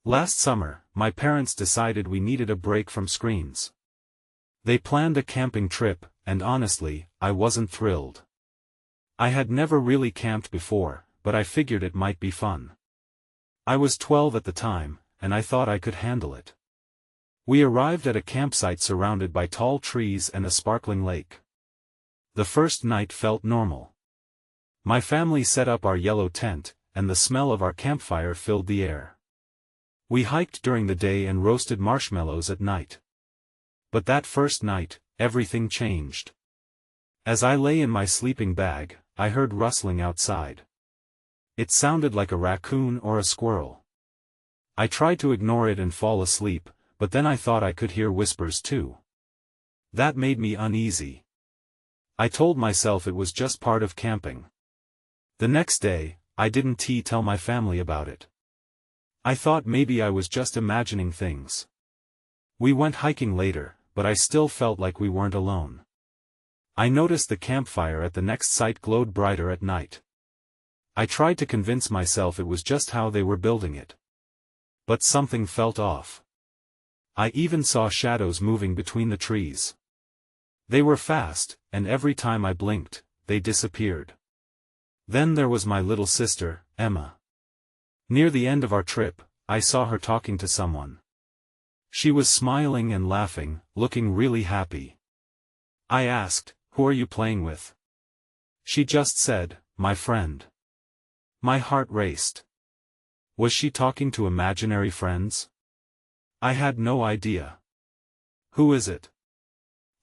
Last summer, my parents decided we needed a break from screens. They planned a camping trip, and honestly, I wasn't thrilled. I had never really camped before, but I figured it might be fun. I was 12 at the time, and I thought I could handle it. We arrived at a campsite surrounded by tall trees and a sparkling lake. The first night felt normal. My family set up our yellow tent, and the smell of our campfire filled the air. We hiked during the day and roasted marshmallows at night. But that first night, everything changed. As I lay in my sleeping bag, I heard rustling outside. It sounded like a raccoon or a squirrel. I tried to ignore it and fall asleep, but then I thought I could hear whispers too. That made me uneasy. I told myself it was just part of camping. The next day, I didn't tell my family about it. I thought maybe I was just imagining things. We went hiking later, but I still felt like we weren't alone. I noticed the campfire at the next site glowed brighter at night. I tried to convince myself it was just how they were building it. But something felt off. I even saw shadows moving between the trees. They were fast, and every time I blinked, they disappeared. Then there was my little sister, Emma. Near the end of our trip, I saw her talking to someone. She was smiling and laughing, looking really happy. I asked, "Who are you playing with?" She just said, "My friend." My heart raced. Was she talking to imaginary friends? I had no idea. "Who is it?"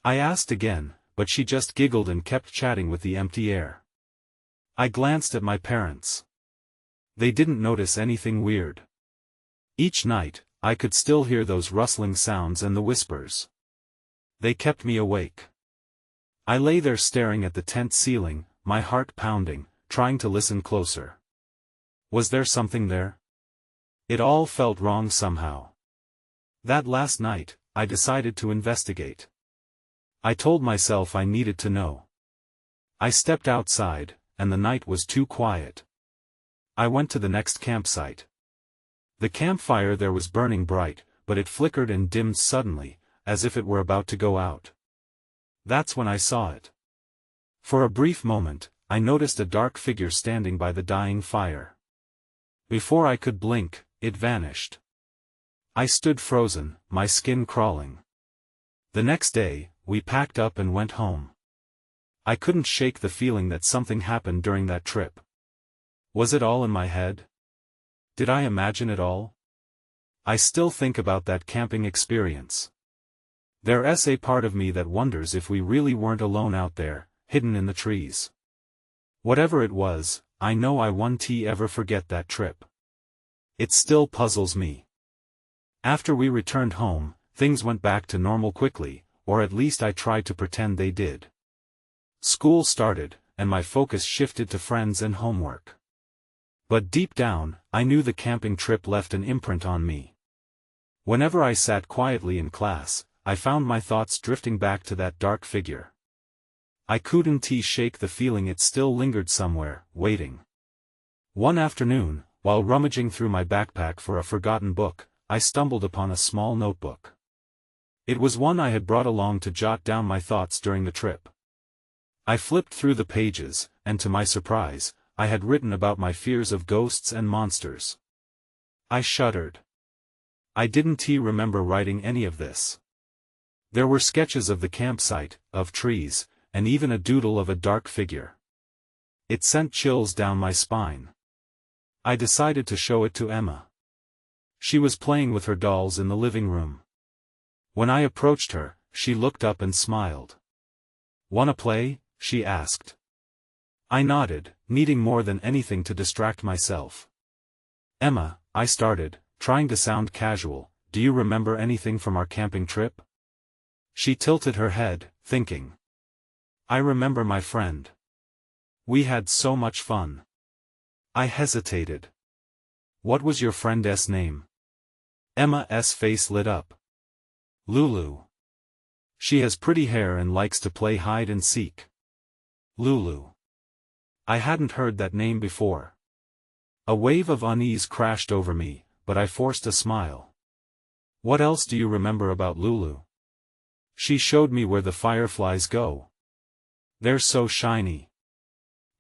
I asked again, but she just giggled and kept chatting with the empty air. I glanced at my parents. They didn't notice anything weird. Each night, I could still hear those rustling sounds and the whispers. They kept me awake. I lay there staring at the tent ceiling, my heart pounding, trying to listen closer. Was there something there? It all felt wrong somehow. That last night, I decided to investigate. I told myself I needed to know. I stepped outside, and the night was too quiet. I went to the next campsite. The campfire there was burning bright, but it flickered and dimmed suddenly, as if it were about to go out. That's when I saw it. For a brief moment, I noticed a dark figure standing by the dying fire. Before I could blink, it vanished. I stood frozen, my skin crawling. The next day, we packed up and went home. I couldn't shake the feeling that something happened during that trip. Was it all in my head? Did I imagine it all? I still think about that camping experience. There's a part of me that wonders if we really weren't alone out there, hidden in the trees. Whatever it was, I know I won't ever forget that trip. It still puzzles me. After we returned home, things went back to normal quickly, or at least I tried to pretend they did. School started, and my focus shifted to friends and homework. But deep down, I knew the camping trip left an imprint on me. Whenever I sat quietly in class, I found my thoughts drifting back to that dark figure. I couldn't shake the feeling it still lingered somewhere, waiting. One afternoon, while rummaging through my backpack for a forgotten book, I stumbled upon a small notebook. It was one I had brought along to jot down my thoughts during the trip. I flipped through the pages, and to my surprise, I had written about my fears of ghosts and monsters. I shuddered. I didn't remember writing any of this. There were sketches of the campsite, of trees, and even a doodle of a dark figure. It sent chills down my spine. I decided to show it to Emma. She was playing with her dolls in the living room. When I approached her, she looked up and smiled. "Wanna play?" she asked. I nodded, needing more than anything to distract myself. "Emma," I started, trying to sound casual, "do you remember anything from our camping trip?" She tilted her head, thinking. "I remember my friend. We had so much fun." I hesitated. "What was your friend's name?" Emma's face lit up. "Lulu. She has pretty hair and likes to play hide and seek." Lulu. I hadn't heard that name before. A wave of unease crashed over me, but I forced a smile. "What else do you remember about Lulu?" She showed me where the fireflies go. "They're so shiny."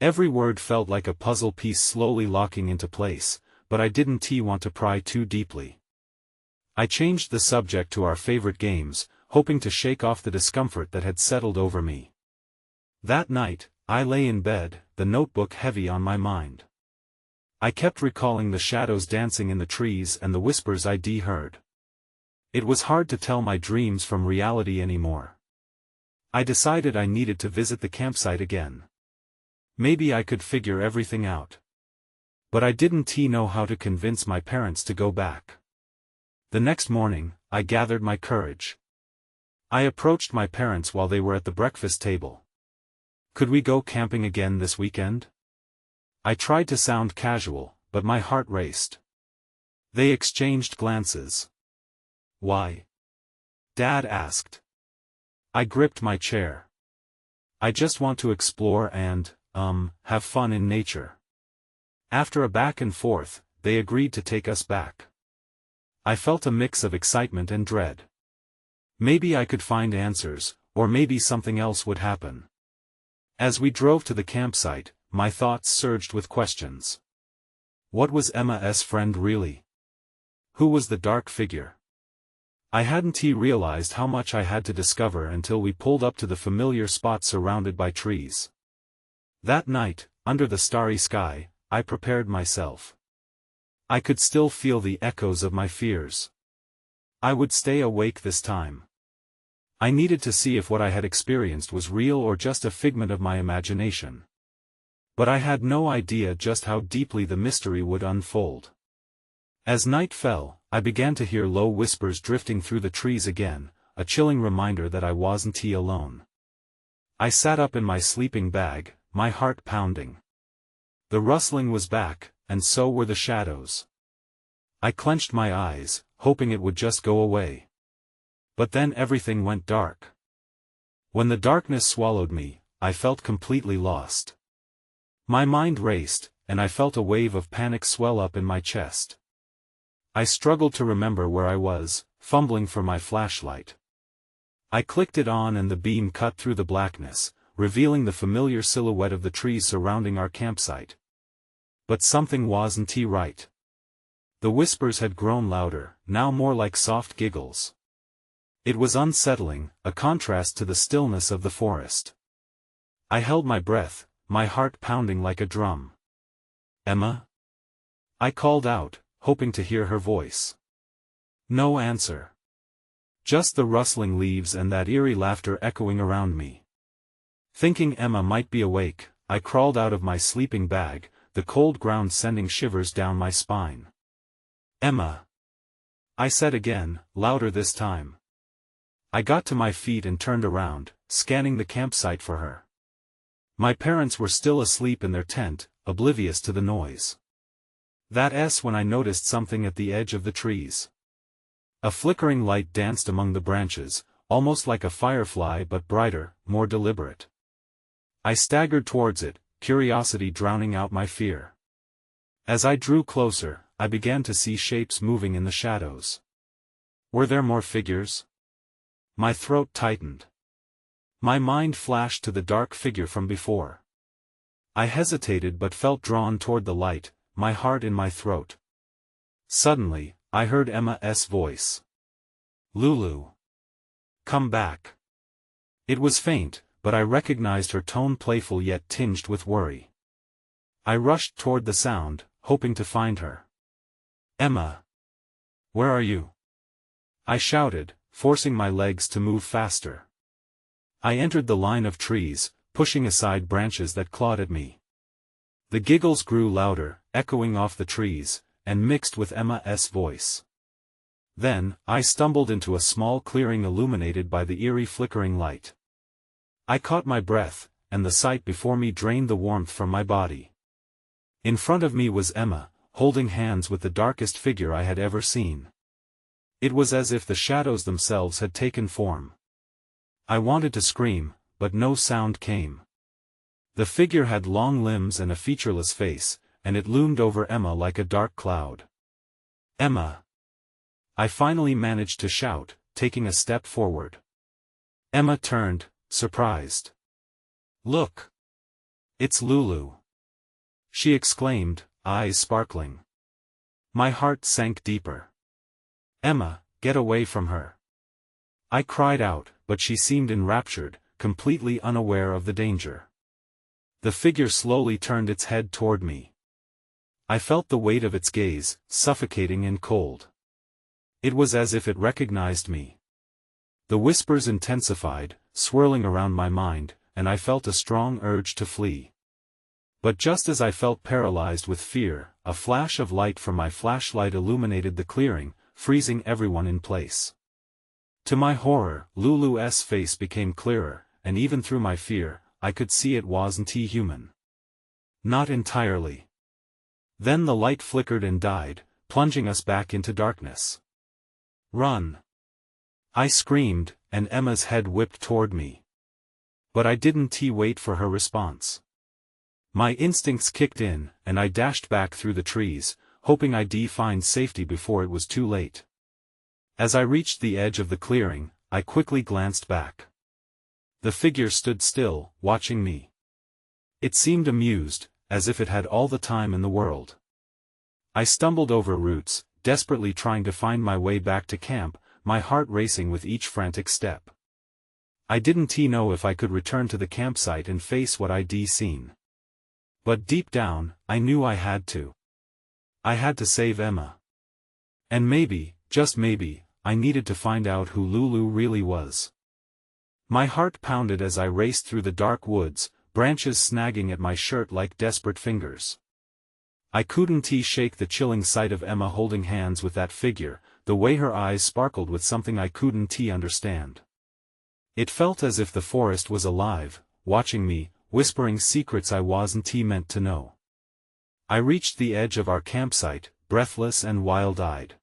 Every word felt like a puzzle piece slowly locking into place, but I didn't want to pry too deeply. I changed the subject to our favorite games, hoping to shake off the discomfort that had settled over me. That night, I lay in bed, the notebook heavy on my mind. I kept recalling the shadows dancing in the trees and the whispers I'd heard. It was hard to tell my dreams from reality anymore. I decided I needed to visit the campsite again. Maybe I could figure everything out. But I didn't know how to convince my parents to go back. The next morning, I gathered my courage. I approached my parents while they were at the breakfast table. "Could we go camping again this weekend?" I tried to sound casual, but my heart raced. They exchanged glances. "Why?" Dad asked. I gripped my chair. "I just want to explore and, have fun in nature." After a back and forth, they agreed to take us back. I felt a mix of excitement and dread. Maybe I could find answers, or maybe something else would happen. As we drove to the campsite, my thoughts surged with questions. What was Emma's friend really? Who was the dark figure? I hadn't realized how much I had to discover until we pulled up to the familiar spot surrounded by trees. That night, under the starry sky, I prepared myself. I could still feel the echoes of my fears. I would stay awake this time. I needed to see if what I had experienced was real or just a figment of my imagination. But I had no idea just how deeply the mystery would unfold. As night fell, I began to hear low whispers drifting through the trees again, a chilling reminder that I wasn't alone. I sat up in my sleeping bag, my heart pounding. The rustling was back, and so were the shadows. I clenched my eyes, hoping it would just go away. But then everything went dark. When the darkness swallowed me, I felt completely lost. My mind raced, and I felt a wave of panic swell up in my chest. I struggled to remember where I was, fumbling for my flashlight. I clicked it on and the beam cut through the blackness, revealing the familiar silhouette of the trees surrounding our campsite. But something wasn't right. The whispers had grown louder, now more like soft giggles. It was unsettling, a contrast to the stillness of the forest. I held my breath, my heart pounding like a drum. "Emma?" I called out, hoping to hear her voice. No answer. Just the rustling leaves and that eerie laughter echoing around me. Thinking Emma might be awake, I crawled out of my sleeping bag, the cold ground sending shivers down my spine. "Emma!" I said again, louder this time. I got to my feet and turned around, scanning the campsite for her. My parents were still asleep in their tent, oblivious to the noise. That's when I noticed something at the edge of the trees. A flickering light danced among the branches, almost like a firefly but brighter, more deliberate. I staggered towards it, curiosity drowning out my fear. As I drew closer, I began to see shapes moving in the shadows. Were there more figures? My throat tightened. My mind flashed to the dark figure from before. I hesitated but felt drawn toward the light, my heart in my throat. Suddenly, I heard Emma's voice. "Lulu. Come back." It was faint, but I recognized her tone, playful yet tinged with worry. I rushed toward the sound, hoping to find her. "Emma. Where are you?" I shouted, forcing my legs to move faster. I entered the line of trees, pushing aside branches that clawed at me. The giggles grew louder, echoing off the trees, and mixed with Emma's voice. Then, I stumbled into a small clearing illuminated by the eerie flickering light. I caught my breath, and the sight before me drained the warmth from my body. In front of me was Emma, holding hands with the darkest figure I had ever seen. It was as if the shadows themselves had taken form. I wanted to scream, but no sound came. The figure had long limbs and a featureless face, and it loomed over Emma like a dark cloud. Emma! I finally managed to shout, taking a step forward. Emma turned, surprised. Look! It's Lulu! She exclaimed, eyes sparkling. My heart sank deeper. Emma, get away from her! I cried out, but she seemed enraptured, completely unaware of the danger. The figure slowly turned its head toward me. I felt the weight of its gaze, suffocating and cold. It was as if it recognized me. The whispers intensified, swirling around my mind, and I felt a strong urge to flee. But just as I felt paralyzed with fear, a flash of light from my flashlight illuminated the clearing, freezing everyone in place. To my horror, Lulu's face became clearer, and even through my fear, I could see it wasn't human. Not entirely. Then the light flickered and died, plunging us back into darkness. Run! I screamed, and Emma's head whipped toward me. But I didn't wait for her response. My instincts kicked in, and I dashed back through the trees, hoping I'd find safety before it was too late. As I reached the edge of the clearing, I quickly glanced back. The figure stood still, watching me. It seemed amused, as if it had all the time in the world. I stumbled over roots, desperately trying to find my way back to camp, my heart racing with each frantic step. I didn't know if I could return to the campsite and face what I'd seen. But deep down, I knew I had to. I had to save Emma. And maybe, just maybe, I needed to find out who Lulu really was. My heart pounded as I raced through the dark woods, branches snagging at my shirt like desperate fingers. I couldn't shake the chilling sight of Emma holding hands with that figure, the way her eyes sparkled with something I couldn't understand. It felt as if the forest was alive, watching me, whispering secrets I wasn't meant to know. I reached the edge of our campsite, breathless and wild-eyed.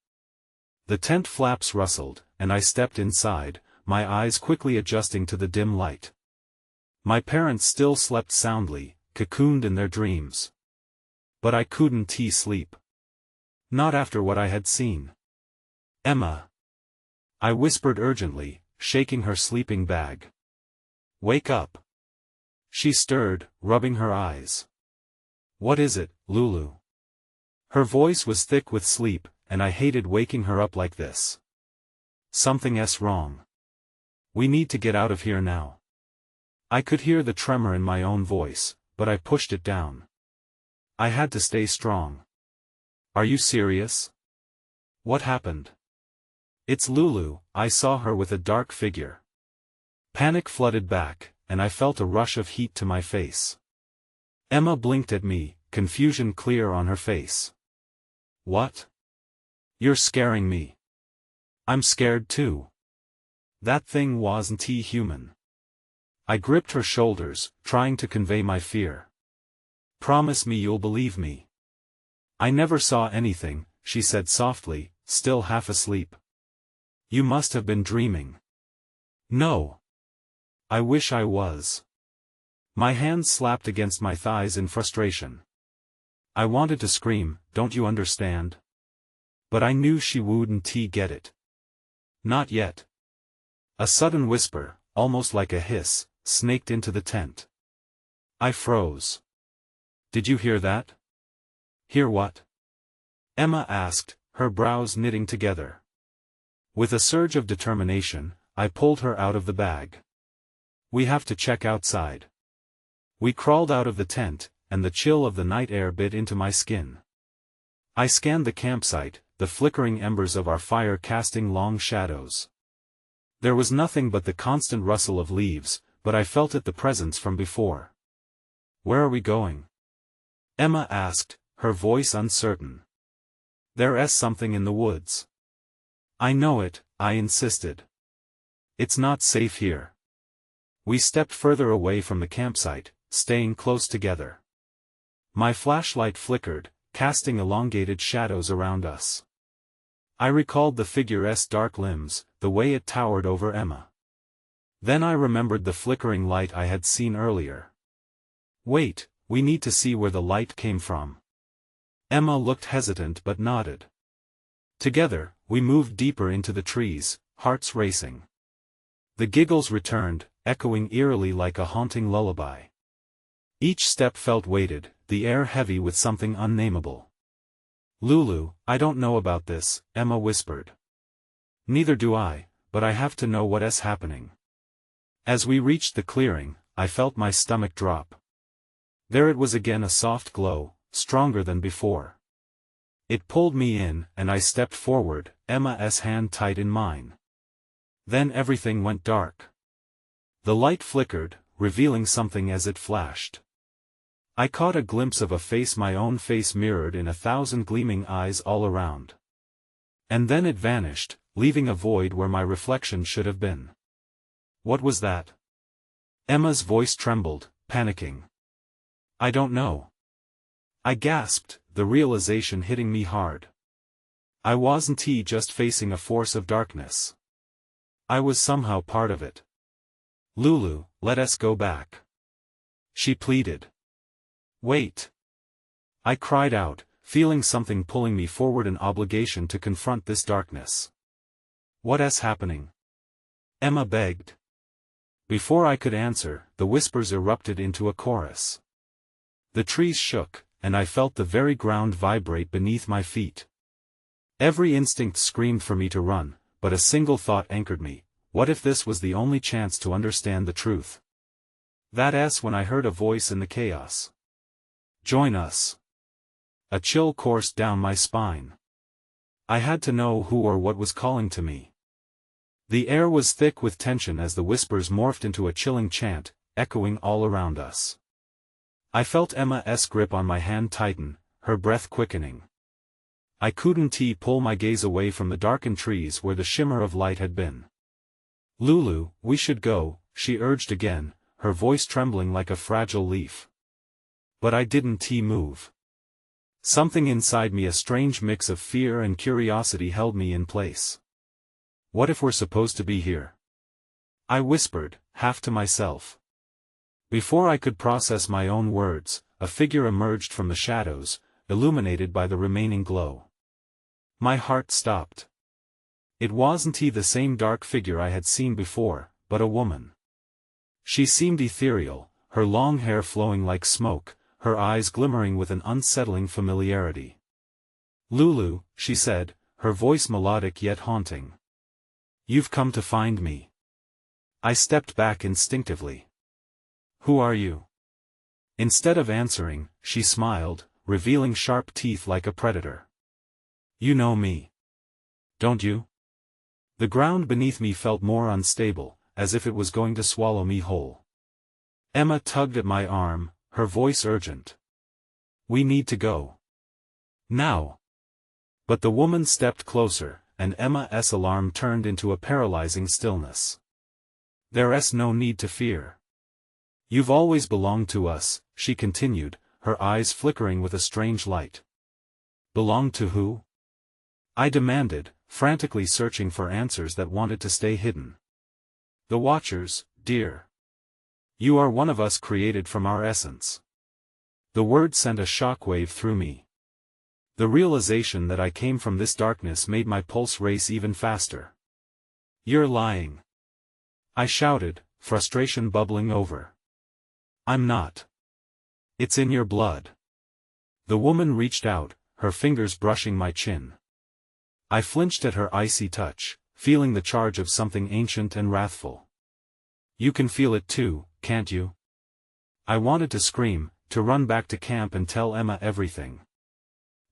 The tent flaps rustled, and I stepped inside, my eyes quickly adjusting to the dim light. My parents still slept soundly, cocooned in their dreams. But I couldn't sleep. Not after what I had seen. Emma! I whispered urgently, shaking her sleeping bag. Wake up! She stirred, rubbing her eyes. What is it, Lulu? Her voice was thick with sleep, and I hated waking her up like this. Something's wrong. We need to get out of here now. I could hear the tremor in my own voice, but I pushed it down. I had to stay strong. Are you serious? What happened? It's Lulu, I saw her with a dark figure. Panic flooded back, and I felt a rush of heat to my face. Emma blinked at me, confusion clear on her face. What? You're scaring me. I'm scared too. That thing wasn't human. I gripped her shoulders, trying to convey my fear. Promise me you'll believe me. I never saw anything, she said softly, still half asleep. You must have been dreaming. No. I wish I was. My hands slapped against my thighs in frustration. I wanted to scream, don't you understand? But I knew she wouldn't get it. Not yet. A sudden whisper, almost like a hiss, snaked into the tent. I froze. Did you hear that? Hear what? Emma asked, her brows knitting together. With a surge of determination, I pulled her out of the bag. We have to check outside. We crawled out of the tent, and the chill of the night air bit into my skin. I scanned the campsite, the flickering embers of our fire casting long shadows. There was nothing but the constant rustle of leaves, but I felt the presence from before. Where are we going? Emma asked, her voice uncertain. There's something in the woods. I know it, I insisted. It's not safe here. We stepped further away from the campsite, staying close together. My flashlight flickered, casting elongated shadows around us. I recalled the figure's dark limbs, the way it towered over Emma. Then I remembered the flickering light I had seen earlier. Wait, we need to see where the light came from. Emma looked hesitant but nodded. Together, we moved deeper into the trees, hearts racing. The giggles returned, echoing eerily like a haunting lullaby. Each step felt weighted, the air heavy with something unnameable. "Lulu, I don't know about this," Emma whispered. "Neither do I, but I have to know what's happening." As we reached the clearing, I felt my stomach drop. There it was again, a soft glow, stronger than before. It pulled me in, and I stepped forward, Emma's hand tight in mine. Then everything went dark. The light flickered, revealing something as it flashed. I caught a glimpse of a face, my own face mirrored in 1,000 gleaming eyes all around. And then it vanished, leaving a void where my reflection should have been. "What was that?" Emma's voice trembled, panicking. "I don't know." I gasped, the realization hitting me hard. I wasn't just facing a force of darkness. I was somehow part of it. "Lulu, let us go back," she pleaded. "Wait!" I cried out, feeling something pulling me forward, an obligation to confront this darkness. "What's happening?" Emma begged. Before I could answer, the whispers erupted into a chorus. The trees shook, and I felt the very ground vibrate beneath my feet. Every instinct screamed for me to run, but a single thought anchored me: what if this was the only chance to understand the truth? That's when I heard a voice in the chaos. "Join us." A chill coursed down my spine. I had to know who or what was calling to me. The air was thick with tension as the whispers morphed into a chilling chant, echoing all around us. I felt Emma's grip on my hand tighten, her breath quickening. I couldn't pull my gaze away from the darkened trees where the shimmer of light had been. "Lulu, we should go," she urged again, her voice trembling like a fragile leaf. But I didn't move. Something inside me, a strange mix of fear and curiosity, held me in place. "What if we're supposed to be here?" I whispered, half to myself. Before I could process my own words, a figure emerged from the shadows, illuminated by the remaining glow. My heart stopped. It wasn't the same dark figure I had seen before, but a woman. She seemed ethereal, her long hair flowing like smoke, her eyes glimmering with an unsettling familiarity. "Lulu," she said, her voice melodic yet haunting. "You've come to find me." I stepped back instinctively. "Who are you?" Instead of answering, she smiled, revealing sharp teeth like a predator. "You know me, don't you?" The ground beneath me felt more unstable, as if it was going to swallow me whole. Emma tugged at my arm, her voice urgent. "We need to go. Now." But the woman stepped closer, and Emma's alarm turned into a paralyzing stillness. "There's no need to fear. You've always belonged to us," she continued, her eyes flickering with a strange light. "Belonged to who?" I demanded, frantically searching for answers that wanted to stay hidden. "The Watchers, dear. You are one of us, created from our essence." The word sent a shockwave through me. The realization that I came from this darkness made my pulse race even faster. "You're lying," I shouted, frustration bubbling over. "I'm not. It's in your blood." The woman reached out, her fingers brushing my chin. I flinched at her icy touch, feeling the charge of something ancient and wrathful. "You can feel it too, can't you?" I wanted to scream, to run back to camp and tell Emma everything.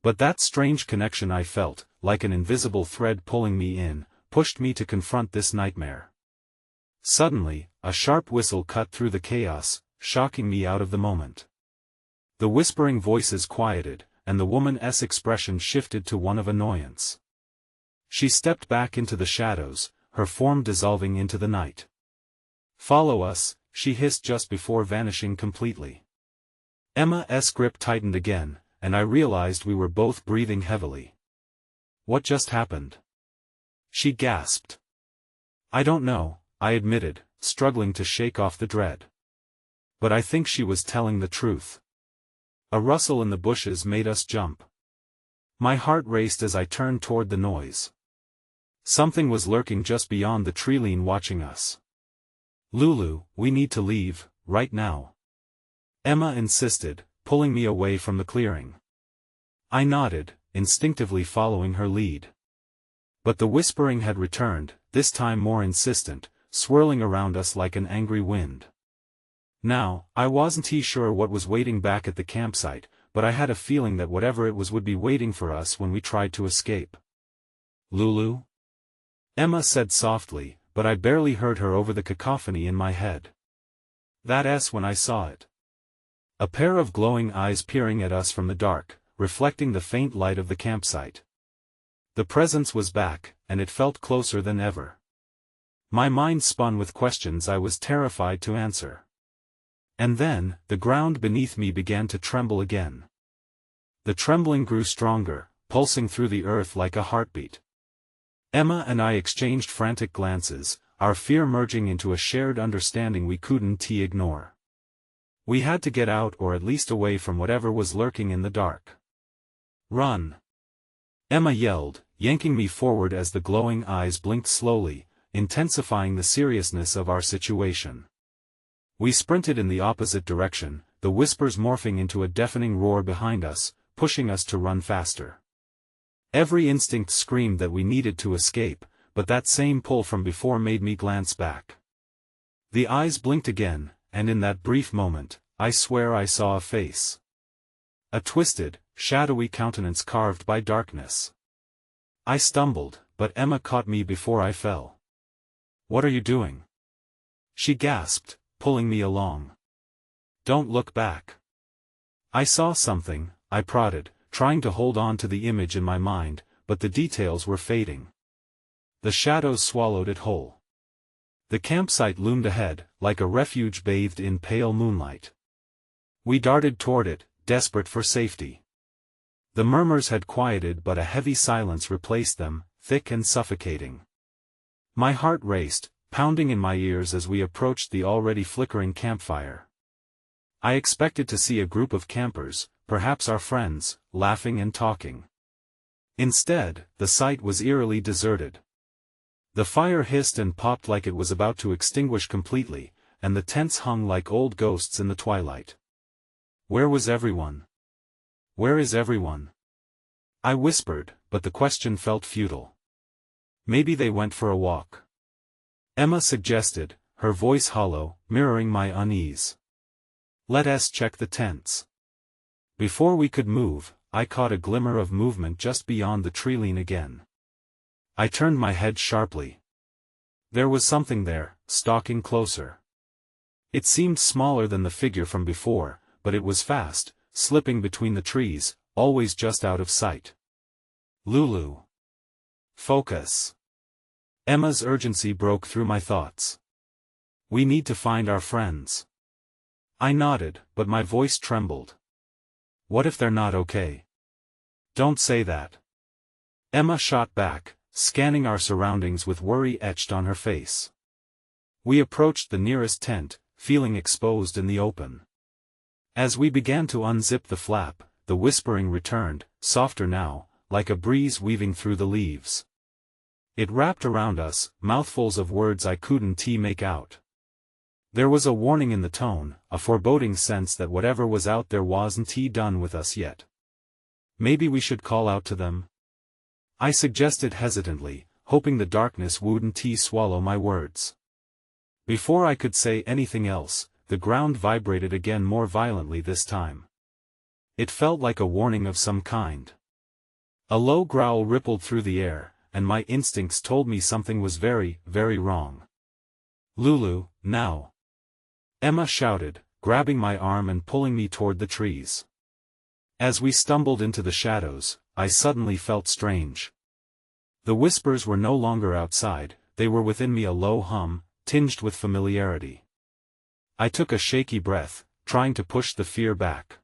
But that strange connection I felt, like an invisible thread pulling me in, pushed me to confront this nightmare. Suddenly, a sharp whistle cut through the chaos, shocking me out of the moment. The whispering voices quieted, and the woman's expression shifted to one of annoyance. She stepped back into the shadows, her form dissolving into the night. "Follow us," she hissed just before vanishing completely. Emma's grip tightened again, and I realized we were both breathing heavily. "What just happened?" she gasped. "I don't know," I admitted, struggling to shake off the dread. But I think she was telling the truth. A rustle in the bushes made us jump. My heart raced as I turned toward the noise. Something was lurking just beyond the treeline watching us. Lulu, we need to leave, right now. Emma insisted, pulling me away from the clearing. I nodded, instinctively following her lead. But the whispering had returned, this time more insistent, swirling around us like an angry wind. Now, I wasn't sure what was waiting back at the campsite, but I had a feeling that whatever it was would be waiting for us when we tried to escape. Lulu? Emma said softly, but I barely heard her over the cacophony in my head. That's when I saw it. A pair of glowing eyes peering at us from the dark, reflecting the faint light of the campsite. The presence was back, and it felt closer than ever. My mind spun with questions I was terrified to answer. And then, the ground beneath me began to tremble again. The trembling grew stronger, pulsing through the earth like a heartbeat. Emma and I exchanged frantic glances, our fear merging into a shared understanding we couldn't ignore. We had to get out or at least away from whatever was lurking in the dark. Run! Emma yelled, yanking me forward as the glowing eyes blinked slowly, intensifying the seriousness of our situation. We sprinted in the opposite direction, the whispers morphing into a deafening roar behind us, pushing us to run faster. Every instinct screamed that we needed to escape, but that same pull from before made me glance back. The eyes blinked again, and in that brief moment, I swear I saw a face. A twisted, shadowy countenance carved by darkness. I stumbled, but Emma caught me before I fell. "What are you doing?" she gasped, pulling me along. "Don't look back." I saw something, I prodded, trying to hold on to the image in my mind, but the details were fading. The shadows swallowed it whole. The campsite loomed ahead, like a refuge bathed in pale moonlight. We darted toward it, desperate for safety. The murmurs had quieted, but a heavy silence replaced them, thick and suffocating. My heart raced, pounding in my ears as we approached the already flickering campfire. I expected to see a group of campers, perhaps our friends, laughing and talking. Instead, the site was eerily deserted. The fire hissed and popped like it was about to extinguish completely, and the tents hung like old ghosts in the twilight. Where was everyone? Where is everyone? I whispered, but the question felt futile. Maybe they went for a walk. Emma suggested, her voice hollow, mirroring my unease. Let us check the tents. Before we could move, I caught a glimmer of movement just beyond the treeline again. I turned my head sharply. There was something there, stalking closer. It seemed smaller than the figure from before, but it was fast, slipping between the trees, always just out of sight. Lulu. Focus. Emma's urgency broke through my thoughts. We need to find our friends. I nodded, but my voice trembled. What if they're not okay? Don't say that. Emma shot back, scanning our surroundings with worry etched on her face. We approached the nearest tent, feeling exposed in the open. As we began to unzip the flap, the whispering returned, softer now, like a breeze weaving through the leaves. It wrapped around us, mouthfuls of words I couldn't make out. There was a warning in the tone, a foreboding sense that whatever was out there wasn't done with us yet. Maybe we should call out to them? I suggested hesitantly, hoping the darkness wouldn't swallow my words. Before I could say anything else, the ground vibrated again, more violently this time. It felt like a warning of some kind. A low growl rippled through the air, and my instincts told me something was very, very wrong. Lulu, now! Emma shouted, grabbing my arm and pulling me toward the trees. As we stumbled into the shadows, I suddenly felt strange. The whispers were no longer outside, they were within me, a low hum, tinged with familiarity. I took a shaky breath, trying to push the fear back.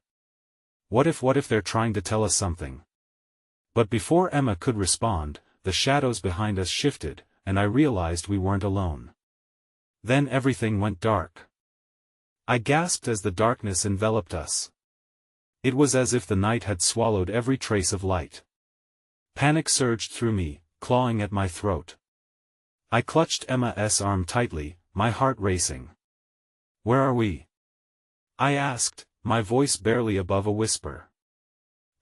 What if they're trying to tell us something? But before Emma could respond, the shadows behind us shifted, and I realized we weren't alone. Then everything went dark. I gasped as the darkness enveloped us. It was as if the night had swallowed every trace of light. Panic surged through me, clawing at my throat. I clutched Emma's arm tightly, my heart racing. "Where are we?" I asked, my voice barely above a whisper.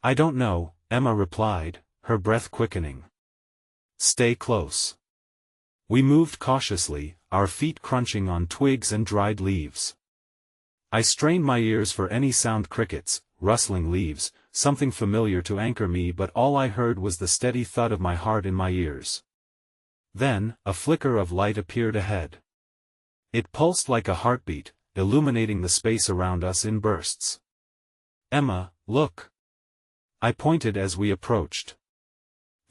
"I don't know," Emma replied, her breath quickening. "Stay close." We moved cautiously, our feet crunching on twigs and dried leaves. I strained my ears for any sound: crickets, rustling leaves, something familiar to anchor me, but all I heard was the steady thud of my heart in my ears. Then, a flicker of light appeared ahead. It pulsed like a heartbeat, illuminating the space around us in bursts. "Emma, look!" I pointed as we approached.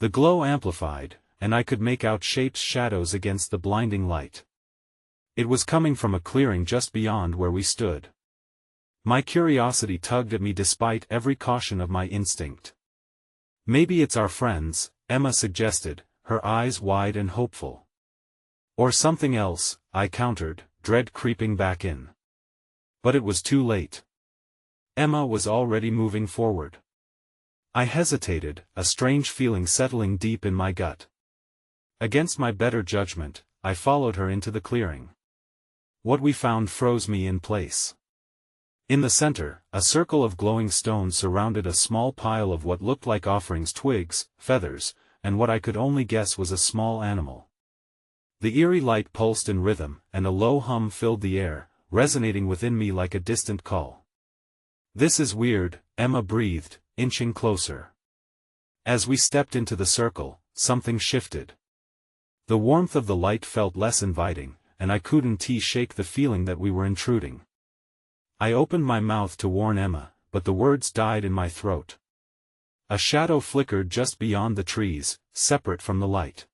The glow amplified, and I could make out shapes, shadows against the blinding light. It was coming from a clearing just beyond where we stood. My curiosity tugged at me despite every caution of my instinct. "Maybe it's our friends," Emma suggested, her eyes wide and hopeful. "Or something else," I countered, dread creeping back in. But it was too late. Emma was already moving forward. I hesitated, a strange feeling settling deep in my gut. Against my better judgment, I followed her into the clearing. What we found froze me in place. In the center, a circle of glowing stones surrounded a small pile of what looked like offerings: twigs, feathers, and what I could only guess was a small animal. The eerie light pulsed in rhythm, and a low hum filled the air, resonating within me like a distant call. "This is weird," Emma breathed, inching closer. As we stepped into the circle, something shifted. The warmth of the light felt less inviting, and I couldn't shake the feeling that we were intruding. I opened my mouth to warn Emma, but the words died in my throat. A shadow flickered just beyond the trees, separate from the light.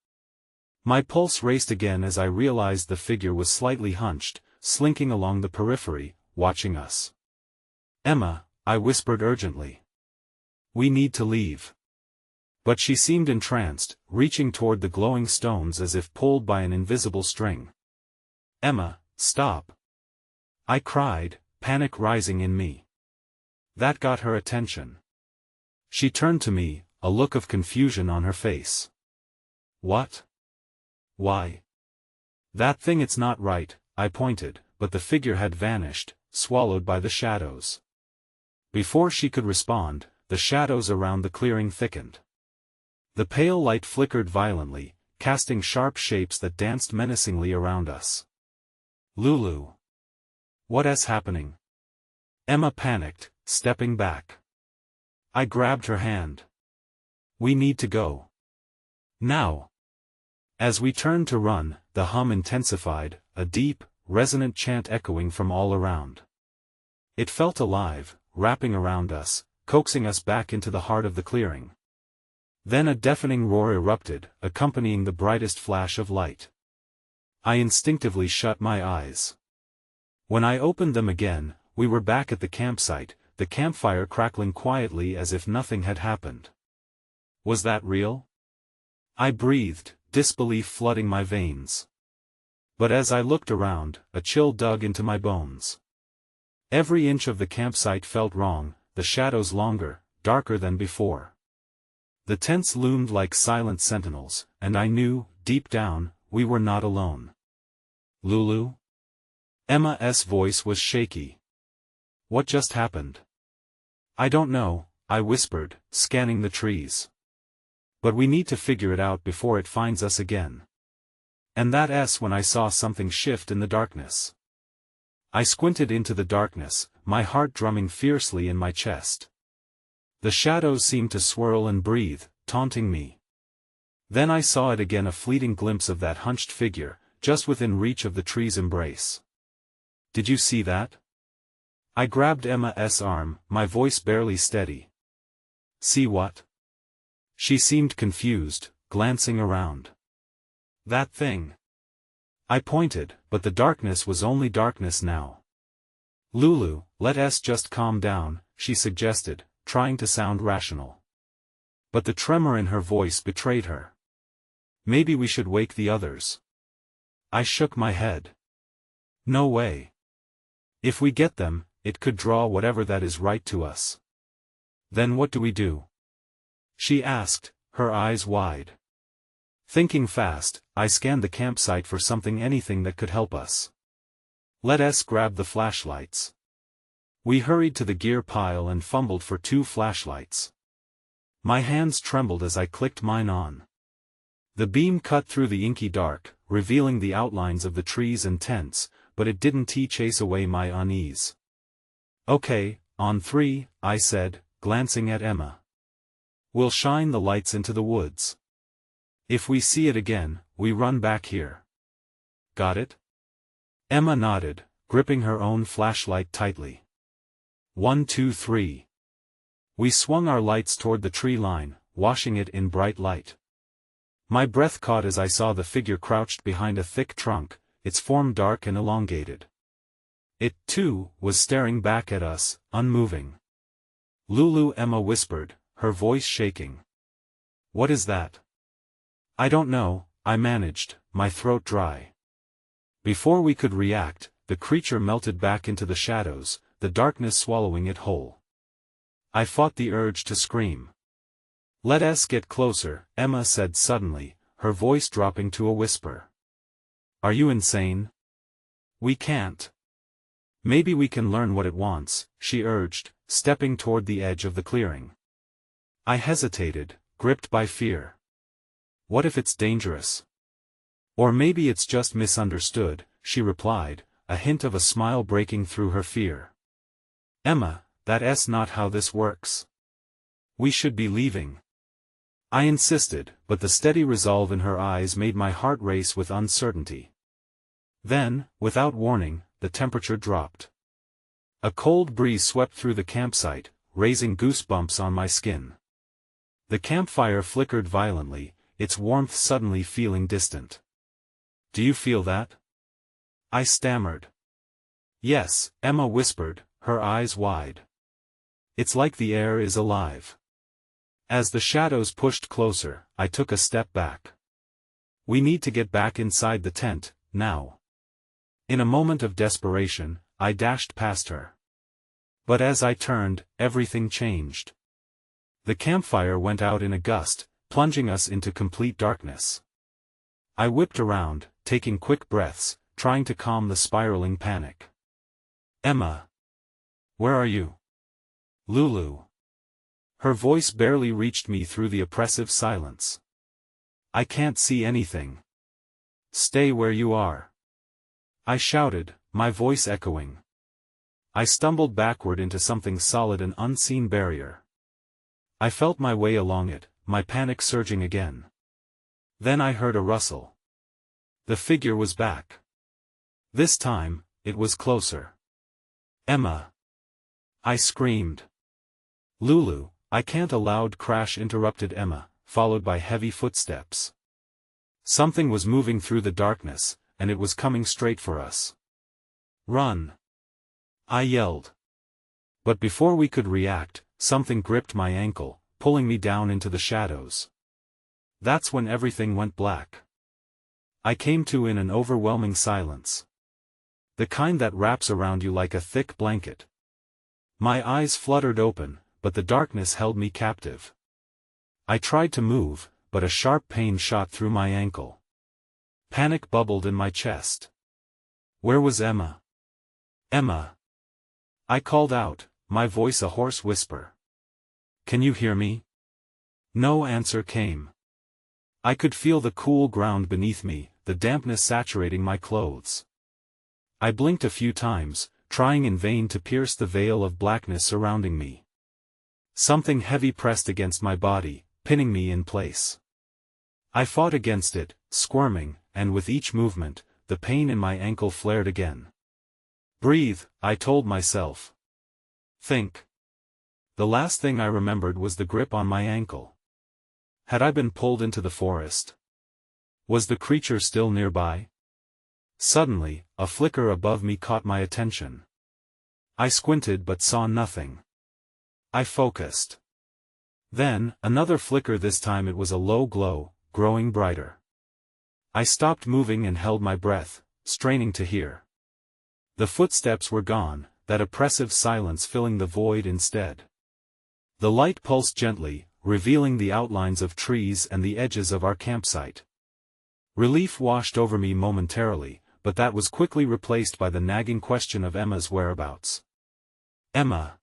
My pulse raced again as I realized the figure was slightly hunched, slinking along the periphery, watching us. "Emma," I whispered urgently. "We need to leave." But she seemed entranced, reaching toward the glowing stones as if pulled by an invisible string. "Emma, stop!" I cried, panic rising in me. That got her attention. She turned to me, a look of confusion on her face. "What? Why?" "That thing, it's not right," I pointed, but the figure had vanished, swallowed by the shadows. Before she could respond, the shadows around the clearing thickened. The pale light flickered violently, casting sharp shapes that danced menacingly around us. "Lulu! What's happening?" Emma panicked, stepping back. I grabbed her hand. "We need to go. Now." As we turned to run, the hum intensified, a deep, resonant chant echoing from all around. It felt alive, wrapping around us, coaxing us back into the heart of the clearing. Then a deafening roar erupted, accompanying the brightest flash of light. I instinctively shut my eyes. When I opened them again, we were back at the campsite, the campfire crackling quietly as if nothing had happened. Was that real? I breathed, disbelief flooding my veins. But as I looked around, a chill dug into my bones. Every inch of the campsite felt wrong, the shadows longer, darker than before. The tents loomed like silent sentinels, and I knew, deep down, we were not alone. "Lulu?" Emma's voice was shaky. "What just happened?" "I don't know," I whispered, scanning the trees. "But we need to figure it out before it finds us again." And that's when I saw something shift in the darkness. I squinted into the darkness, my heart drumming fiercely in my chest. The shadows seemed to swirl and breathe, taunting me. Then I saw it again, a fleeting glimpse of that hunched figure, just within reach of the tree's embrace. "Did you see that?" I grabbed Emma's arm, my voice barely steady. "See what?" She seemed confused, glancing around. "That thing." I pointed, but the darkness was only darkness now. "Lulu, let's just calm down," she suggested, trying to sound rational. But the tremor in her voice betrayed her. "Maybe we should wake the others." I shook my head. "No way. If we get them, it could draw whatever that is right to us." "Then what do we do?" she asked, her eyes wide. Thinking fast, I scanned the campsite for anything that could help us. Let us grab the flashlights. We hurried to the gear pile and fumbled for 2 flashlights. My hands trembled as I clicked mine on. The beam cut through the inky dark, revealing the outlines of the trees and tents, but it didn't chase away my unease. "Okay, on 3, I said, glancing at Emma. "We'll shine the lights into the woods. If we see it again, we run back here. Got it?" Emma nodded, gripping her own flashlight tightly. 1, 2, 3. We swung our lights toward the tree line, washing it in bright light. My breath caught as I saw the figure crouched behind a thick trunk, its form dark and elongated. It, too, was staring back at us, unmoving. "Lulu," Emma whispered, her voice shaking. "What is that?" "I don't know," I managed, my throat dry. Before we could react, the creature melted back into the shadows, the darkness swallowing it whole. I fought the urge to scream. "Let us get closer," Emma said suddenly, her voice dropping to a whisper. "Are you insane? We can't." "Maybe we can learn what it wants," she urged, stepping toward the edge of the clearing. I hesitated, gripped by fear. "What if it's dangerous?" "Or maybe it's just misunderstood," she replied, a hint of a smile breaking through her fear. "Emma, that's not how this works. We should be leaving." I insisted, but the steady resolve in her eyes made my heart race with uncertainty. Then, without warning, the temperature dropped. A cold breeze swept through the campsite, raising goosebumps on my skin. The campfire flickered violently, its warmth suddenly feeling distant. "Do you feel that?" I stammered. "Yes," Emma whispered, her eyes wide. "It's like the air is alive." As the shadows pushed closer, I took a step back. "We need to get back inside the tent, now." In a moment of desperation, I dashed past her. But as I turned, everything changed. The campfire went out in a gust, plunging us into complete darkness. I whipped around, taking quick breaths, trying to calm the spiraling panic. "Emma. Where are you?" "Lulu." Her voice barely reached me through the oppressive silence. "I can't see anything." "Stay where you are," I shouted, my voice echoing. I stumbled backward into something solid, an unseen barrier. I felt my way along it, my panic surging again. Then I heard a rustle. The figure was back. This time, it was closer. "Emma!" I screamed. "Lulu, I can't." A loud crash interrupted Emma, followed by heavy footsteps. Something was moving through the darkness, and it was coming straight for us. "Run!" I yelled. But before we could react, something gripped my ankle, pulling me down into the shadows. That's when everything went black. I came to in an overwhelming silence. The kind that wraps around you like a thick blanket. My eyes fluttered open, but the darkness held me captive. I tried to move, but a sharp pain shot through my ankle. Panic bubbled in my chest. Where was Emma? "Emma!" I called out, my voice a hoarse whisper. "Can you hear me?" No answer came. I could feel the cool ground beneath me, the dampness saturating my clothes. I blinked a few times, trying in vain to pierce the veil of blackness surrounding me. Something heavy pressed against my body, pinning me in place. I fought against it, squirming, and with each movement, the pain in my ankle flared again. "Breathe," I told myself. "Think." The last thing I remembered was the grip on my ankle. Had I been pulled into the forest? Was the creature still nearby? Suddenly, a flicker above me caught my attention. I squinted but saw nothing. I focused. Then, another flicker. This time it was a low glow, growing brighter. I stopped moving and held my breath, straining to hear. The footsteps were gone, that oppressive silence filling the void instead. The light pulsed gently, revealing the outlines of trees and the edges of our campsite. Relief washed over me momentarily, but that was quickly replaced by the nagging question of Emma's whereabouts. "Emma!"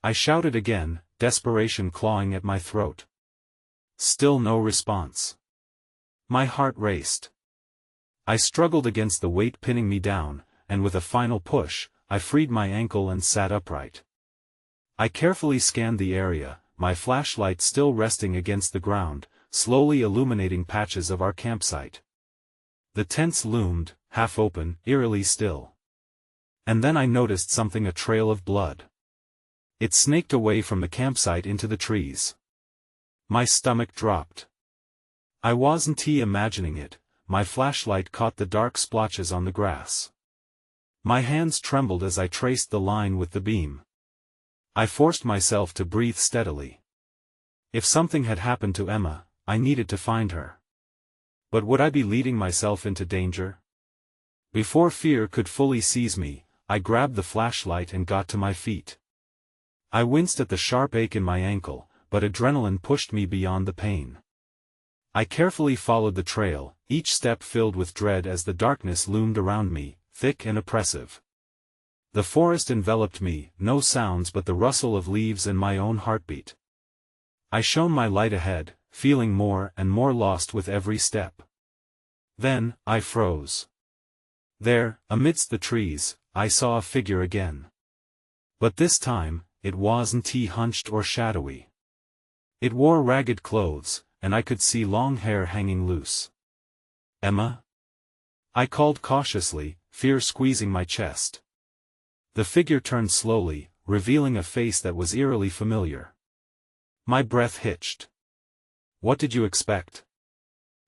I shouted again, desperation clawing at my throat. Still no response. My heart raced. I struggled against the weight pinning me down, and with a final push, I freed my ankle and sat upright. I carefully scanned the area, my flashlight still resting against the ground, slowly illuminating patches of our campsite. The tents loomed, half open, eerily still. And then I noticed something, a trail of blood. It snaked away from the campsite into the trees. My stomach dropped. I wasn't imagining it, my flashlight caught the dark splotches on the grass. My hands trembled as I traced the line with the beam. I forced myself to breathe steadily. If something had happened to Emma, I needed to find her. But would I be leading myself into danger? Before fear could fully seize me, I grabbed the flashlight and got to my feet. I winced at the sharp ache in my ankle, but adrenaline pushed me beyond the pain. I carefully followed the trail, each step filled with dread as the darkness loomed around me, thick and oppressive. The forest enveloped me, no sounds but the rustle of leaves and my own heartbeat. I shone my light ahead, feeling more and more lost with every step. Then, I froze. There, amidst the trees, I saw a figure again. But this time, it wasn't hunched or shadowy. It wore ragged clothes, and I could see long hair hanging loose. "Emma?" I called cautiously, fear squeezing my chest. The figure turned slowly, revealing a face that was eerily familiar. My breath hitched. "What did you expect?"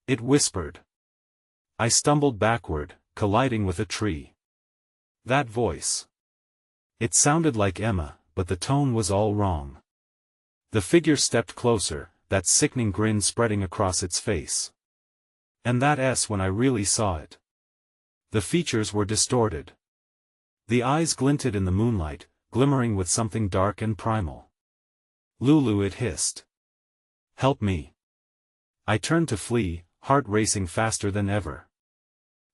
it whispered. I stumbled backward, colliding with a tree. That voice. It sounded like Emma, but the tone was all wrong. The figure stepped closer, that sickening grin spreading across its face. And that S when I really saw it. The features were distorted. The eyes glinted in the moonlight, glimmering with something dark and primal. "Lulu," it hissed. "Help me." I turned to flee, heart racing faster than ever.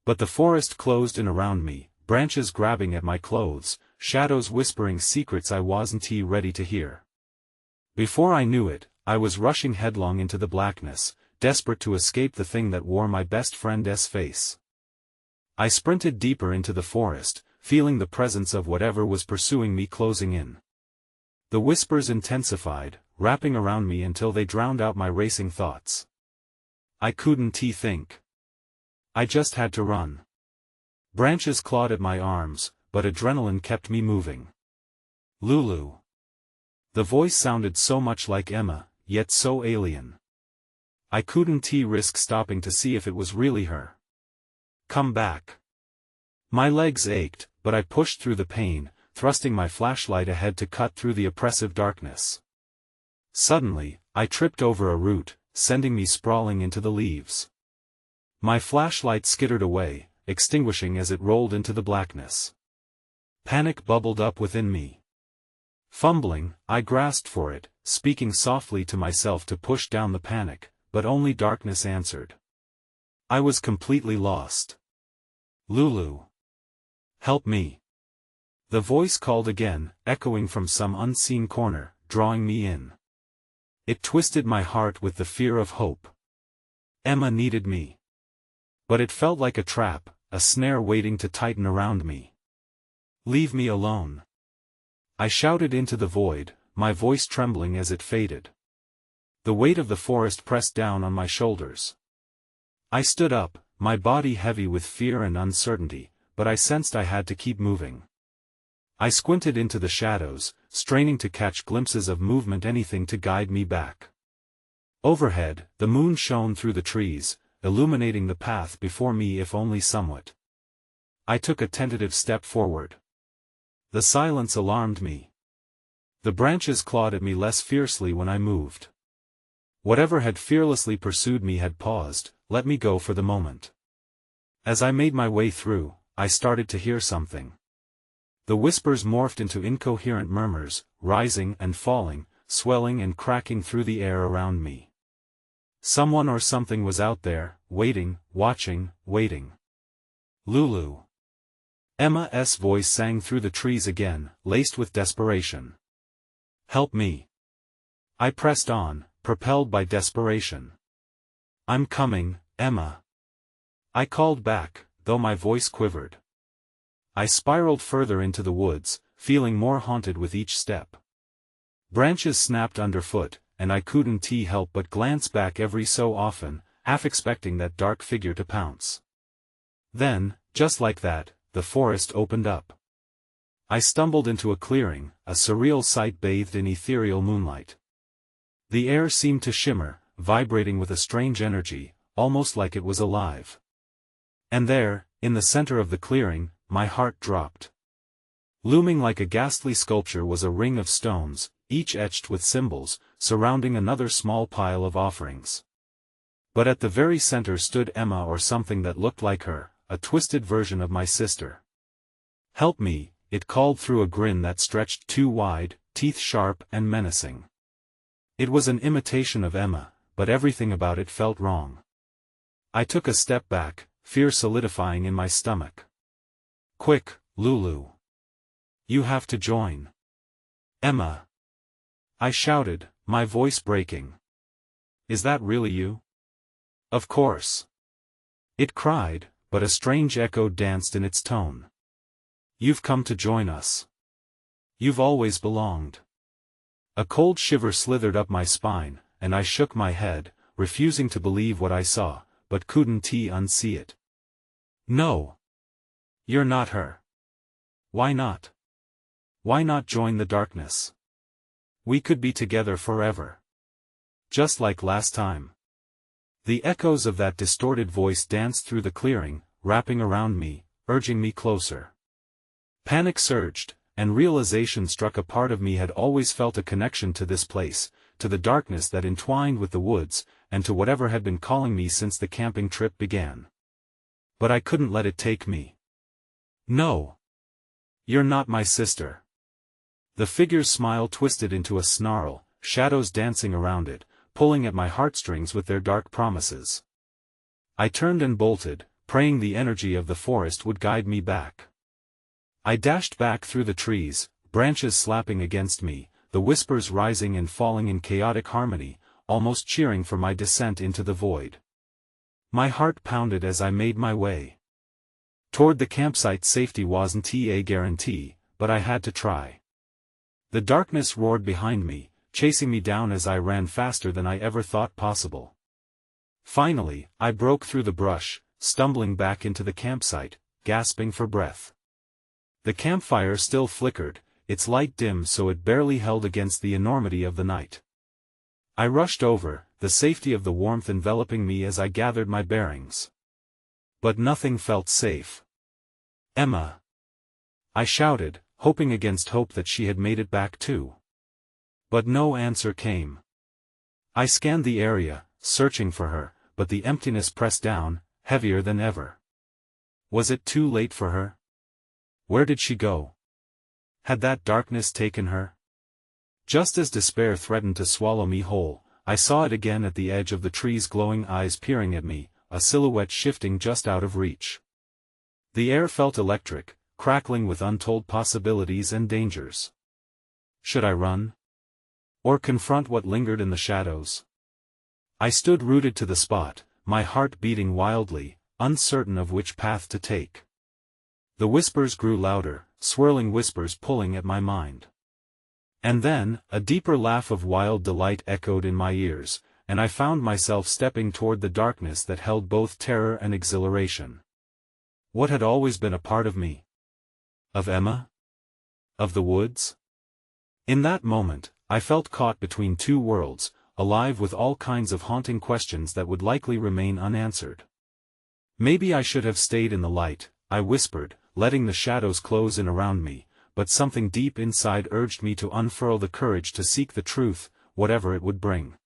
But the forest closed in around me, branches grabbing at my clothes, shadows whispering secrets I wasn't ready to hear. Before I knew it, I was rushing headlong into the blackness, desperate to escape the thing that wore my best friend's face. I sprinted deeper into the forest, feeling the presence of whatever was pursuing me closing in. The whispers intensified, wrapping around me until they drowned out my racing thoughts. I couldn't think. I just had to run. Branches clawed at my arms, but adrenaline kept me moving. "Lulu." The voice sounded so much like Emma, yet so alien. I couldn't risk stopping to see if it was really her. "Come back." My legs ached, but I pushed through the pain, thrusting my flashlight ahead to cut through the oppressive darkness. Suddenly, I tripped over a root, sending me sprawling into the leaves. My flashlight skittered away, extinguishing as it rolled into the blackness. Panic bubbled up within me. Fumbling, I grasped for it, speaking softly to myself to push down the panic, but only darkness answered. I was completely lost. "Lulu. Help me." The voice called again, echoing from some unseen corner, drawing me in. It twisted my heart with the fear of hope. Emma needed me. But it felt like a trap, a snare waiting to tighten around me. "Leave me alone." I shouted into the void, my voice trembling as it faded. The weight of the forest pressed down on my shoulders. I stood up, my body heavy with fear and uncertainty, but I sensed I had to keep moving. I squinted into the shadows, straining to catch glimpses of movement, anything to guide me back. Overhead, the moon shone through the trees, illuminating the path before me if only somewhat. I took a tentative step forward. The silence alarmed me. The branches clawed at me less fiercely when I moved. Whatever had fearlessly pursued me had paused, let me go for the moment. As I made my way through, I started to hear something. The whispers morphed into incoherent murmurs, rising and falling, swelling and cracking through the air around me. Someone or something was out there, waiting, watching, waiting. Lulu. Emma's voice sang through the trees again, laced with desperation. Help me. I pressed on, propelled by desperation. I'm coming, Emma. I called back, though my voice quivered. I spiraled further into the woods, feeling more haunted with each step. Branches snapped underfoot, and I couldn't help but glance back every so often, half expecting that dark figure to pounce. Then, just like that, the forest opened up. I stumbled into a clearing, a surreal sight bathed in ethereal moonlight. The air seemed to shimmer, vibrating with a strange energy, almost like it was alive. And there, in the center of the clearing, my heart dropped. Looming like a ghastly sculpture was a ring of stones, each etched with symbols, surrounding another small pile of offerings. But at the very center stood Emma, or something that looked like her, a twisted version of my sister. Help me, it called through a grin that stretched too wide, teeth sharp and menacing. It was an imitation of Emma, but everything about it felt wrong. I took a step back, fear solidifying in my stomach. Quick, Lulu. You have to join. Emma. I shouted, my voice breaking. Is that really you? Of course. It cried, but a strange echo danced in its tone. You've come to join us. You've always belonged. A cold shiver slithered up my spine, and I shook my head, refusing to believe what I saw, but couldn't unsee it. No. You're not her. Why not? Why not join the darkness? We could be together forever. Just like last time. The echoes of that distorted voice danced through the clearing, wrapping around me, urging me closer. Panic surged, and realization struck. A part of me had always felt a connection to this place, to the darkness that entwined with the woods, and to whatever had been calling me since the camping trip began. But I couldn't let it take me. No. You're not my sister. The figure's smile twisted into a snarl, shadows dancing around it, pulling at my heartstrings with their dark promises. I turned and bolted, praying the energy of the forest would guide me back. I dashed back through the trees, branches slapping against me, the whispers rising and falling in chaotic harmony, almost cheering for my descent into the void. My heart pounded as I made my way toward the campsite. Safety wasn't a guarantee, but I had to try. The darkness roared behind me, chasing me down as I ran faster than I ever thought possible. Finally, I broke through the brush, stumbling back into the campsite, gasping for breath. The campfire still flickered, its light dim so it barely held against the enormity of the night. I rushed over, the safety of the warmth enveloping me as I gathered my bearings. But nothing felt safe. Emma. I shouted, hoping against hope that she had made it back too. But no answer came. I scanned the area, searching for her, but the emptiness pressed down, heavier than ever. Was it too late for her? Where did she go? Had that darkness taken her? Just as despair threatened to swallow me whole, I saw it again at the edge of the trees, glowing eyes peering at me, a silhouette shifting just out of reach. The air felt electric, crackling with untold possibilities and dangers. Should I run? Or confront what lingered in the shadows? I stood rooted to the spot, my heart beating wildly, uncertain of which path to take. The whispers grew louder, swirling whispers pulling at my mind. And then, a deeper laugh of wild delight echoed in my ears, and I found myself stepping toward the darkness that held both terror and exhilaration. What had always been a part of me? Of Emma? Of the woods? In that moment, I felt caught between two worlds, alive with all kinds of haunting questions that would likely remain unanswered. Maybe I should have stayed in the light, I whispered, letting the shadows close in around me, but something deep inside urged me to unfurl the courage to seek the truth, whatever it would bring.